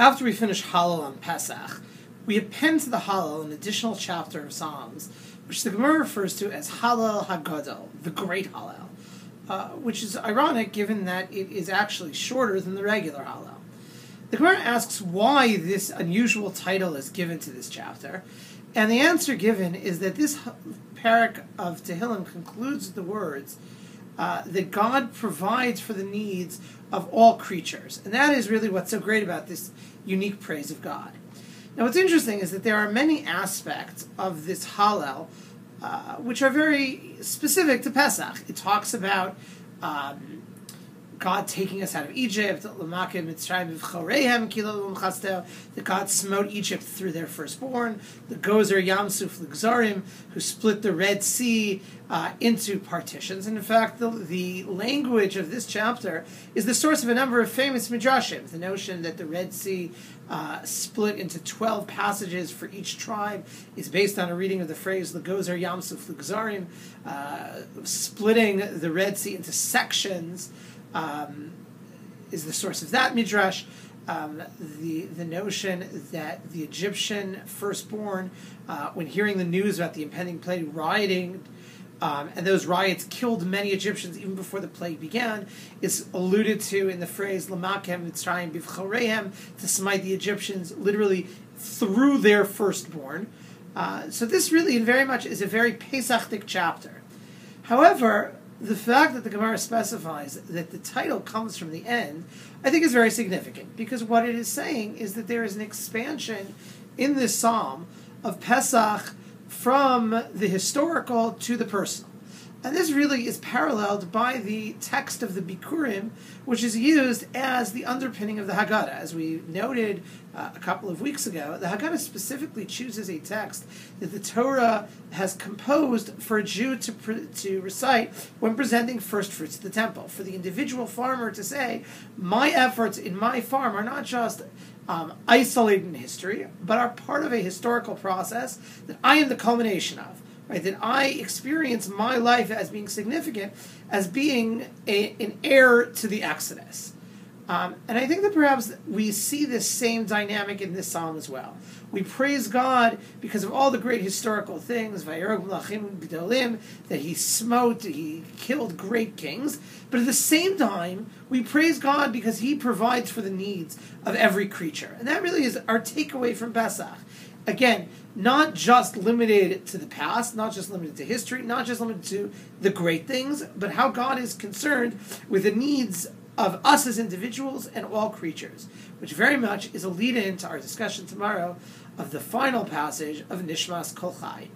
After we finish Hallel on Pesach, we append to the Hallel an additional chapter of Psalms, which the Gemara refers to as Hallel HaGadol, the Great Hallel, which is ironic given that it is actually shorter than the regular Hallel. The Gemara asks why this unusual title is given to this chapter, and the answer given is that this parak of Tehillim concludes with the words that God provides for the needs of all creatures. And that is really what's so great about this unique praise of God. Now what's interesting is that there are many aspects of this Hallel which are very specific to Pesach. It talks about God taking us out of Egypt, that God smote Egypt through their firstborn, the Gozer Yamsuf L'Gzarim, who split the Red Sea into partitions. And in fact, the language of this chapter is the source of a number of famous midrashim. The notion that the Red Sea split into 12 passages for each tribe is based on a reading of the phrase L'Gozer Yamsuf L'Gzarim, splitting the Red Sea into sections. Is the source of that midrash. The notion that the Egyptian firstborn, when hearing the news about the impending plague, rioting, and those riots killed many Egyptians even before the plague began, is alluded to in the phrase "Lamakem Mitzrayim bivchoreihem," to smite the Egyptians literally through their firstborn. So this really, and very much, is a very Pesachtic chapter. However, the fact that the Gemara specifies that the title comes from the end, I think is very significant, because what it is saying is that there is an expansion in this psalm of Pesach from the historical to the personal. And this really is paralleled by the text of the Bikurim, which is used as the underpinning of the Haggadah. As we noted a couple of weeks ago, the Haggadah specifically chooses a text that the Torah has composed for a Jew to recite when presenting first fruits to the temple. For the individual farmer to say, my efforts in my farm are not just isolated in history, but are part of a historical process that I am the culmination of. Right, that I experience my life as being significant, as being an heir to the Exodus. And I think that perhaps we see this same dynamic in this psalm as well. We praise God because of all the great historical things, that he smote, he killed great kings. But at the same time, we praise God because he provides for the needs of every creature. And that really is our takeaway from Pesach. Again, not just limited to the past, not just limited to history, not just limited to the great things, but how God is concerned with the needs of us as individuals and all creatures, which very much is a lead-in to our discussion tomorrow of the final passage of Nishmas Kol Chai.